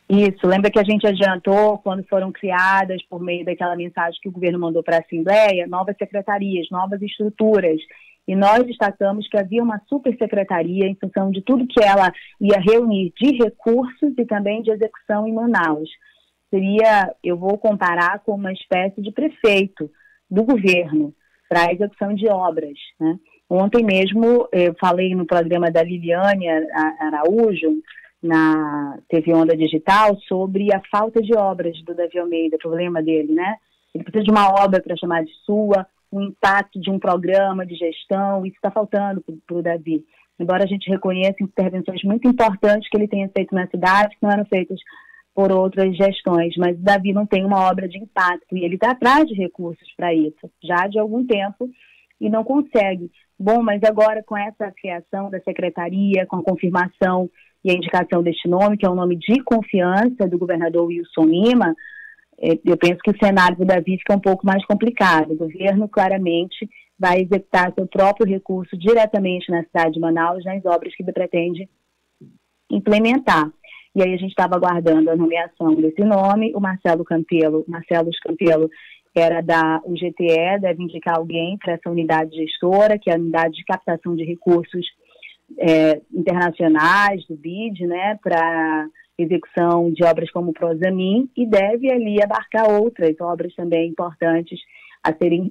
Isso, lembra que a gente adiantou quando foram criadas, por meio daquela mensagem que o governo mandou para a Assembleia, novas secretarias, novas estruturas. E nós destacamos que havia uma supersecretaria em função de tudo que ela ia reunir de recursos e também de execução em Manaus. Eu vou comparar com uma espécie de prefeito do governo para a execução de obras, né? Ontem mesmo eu falei no programa da Liliane Araújo, na TV Onda Digital, sobre a falta de obras do Davi Almeida, o problema dele, né? Ele precisa de uma obra para chamar de sua, um impacto de um programa de gestão, isso está faltando para o Davi. Embora a gente reconheça intervenções muito importantes que ele tenha feito na cidade, que não eram feitas por outras gestões, mas o Davi não tem uma obra de impacto e ele está atrás de recursos para isso, já de algum tempo, e não consegue. Bom, mas agora com essa criação da secretaria, com a confirmação e a indicação deste nome, que é um nome de confiança do governador Wilson Lima, eu penso que o cenário do Davi fica um pouco mais complicado. O governo claramente vai executar seu próprio recurso diretamente na cidade de Manaus, nas obras que ele pretende implementar. E aí a gente estava aguardando a nomeação desse nome. O Marcelo Campelo era da UGTE, deve indicar alguém para essa unidade gestora, que é a unidade de captação de recursos internacionais do BID, né, para execução de obras como o Prosamin, e deve ali abarcar outras obras também importantes a serem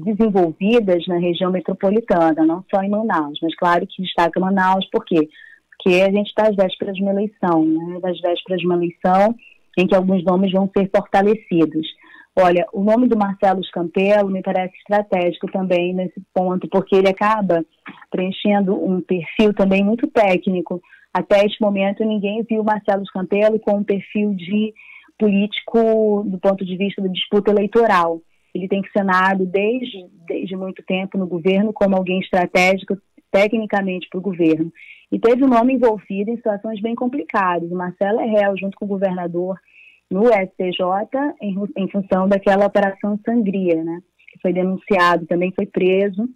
desenvolvidas na região metropolitana, não só em Manaus, mas claro que destaca Manaus, por quê? Porque a gente está às vésperas de uma eleição, né, às vésperas de uma eleição em que alguns nomes vão ser fortalecidos. Olha, o nome do Marcelo Campelo me parece estratégico também nesse ponto, porque ele acaba preenchendo um perfil também muito técnico. Até este momento, ninguém viu o Marcelo Campelo com um perfil de político do ponto de vista da disputa eleitoral. Ele tem cenado desde muito tempo no governo como alguém estratégico tecnicamente para o governo. E teve um nome envolvido em situações bem complicadas. O Marcelo é réu, junto com o governador, no STJ, em função daquela operação Sangria, né, que foi denunciado, também foi preso,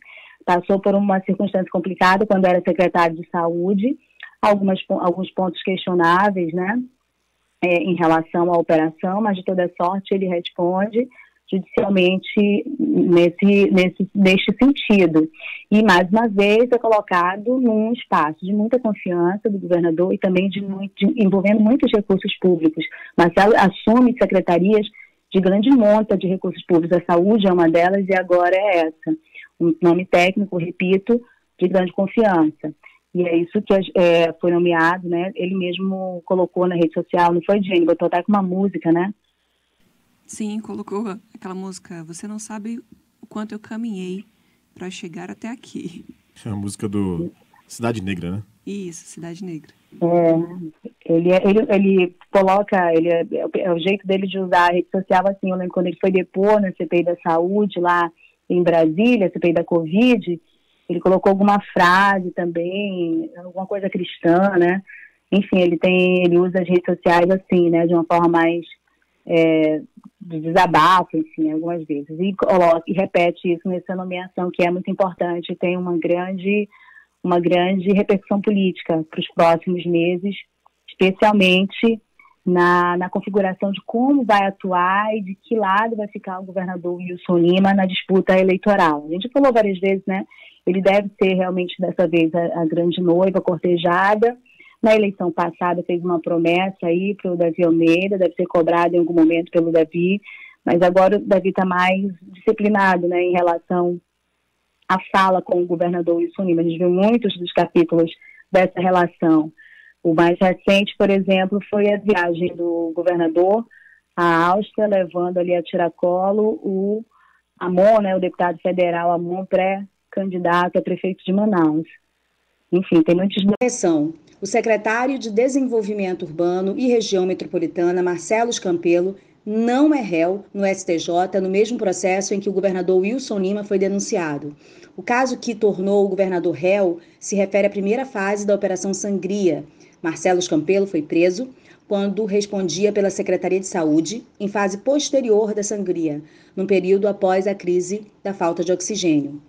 passou por uma circunstância complicada quando era secretário de saúde, alguns pontos questionáveis, né, em relação à operação, mas de toda sorte ele responde judicialmente neste sentido. E, mais uma vez, é colocado num espaço de muita confiança do governador e também envolvendo muitos recursos públicos. Marcelo assume secretarias de grande monta de recursos públicos. A saúde é uma delas e agora é essa. Um nome técnico, repito, de grande confiança. E é isso que foi nomeado, né? Ele mesmo colocou na rede social, não foi, Jenny? Botou até com uma música, né? Sim, colocou aquela música Você Não Sabe o Quanto Eu Caminhei para Chegar Até Aqui. É a música do Cidade Negra, né? Isso, Cidade Negra. Ele coloca, é o jeito dele de usar a rede social assim. Eu lembro quando ele foi depor na CPI da Saúde, lá em Brasília, CPI da Covid, ele colocou alguma frase também, alguma coisa cristã, né? Enfim, ele usa as redes sociais assim, né, de uma forma mais de desabafo, enfim, algumas vezes, e repete isso nessa nomeação, que é muito importante, tem uma grande repercussão política para os próximos meses, especialmente na configuração de como vai atuar e de que lado vai ficar o governador Wilson Lima na disputa eleitoral. A gente falou várias vezes, né? Ele deve ser realmente, dessa vez, a grande noiva cortejada. Na eleição passada fez uma promessa aí para o Davi Almeida, deve ser cobrado em algum momento pelo Davi, mas agora o Davi está mais disciplinado, né, em relação à fala com o governador Wilson Lima. A gente viu muitos dos capítulos dessa relação. O mais recente, por exemplo, foi a viagem do governador à Áustria, levando ali a tiracolo o Amon, né, o deputado federal Amon, pré-candidato a prefeito de Manaus. Enfim, tem muitos... O secretário de Desenvolvimento Urbano e Região Metropolitana, Marcelo Campelo, não é réu no STJ no mesmo processo em que o governador Wilson Lima foi denunciado. O caso que tornou o governador réu se refere à primeira fase da Operação Sangria. Marcelo Campelo foi preso quando respondia pela Secretaria de Saúde em fase posterior da sangria, num período após a crise da falta de oxigênio.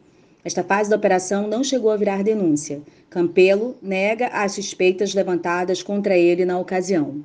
Esta fase da operação não chegou a virar denúncia. Campelo nega as suspeitas levantadas contra ele na ocasião.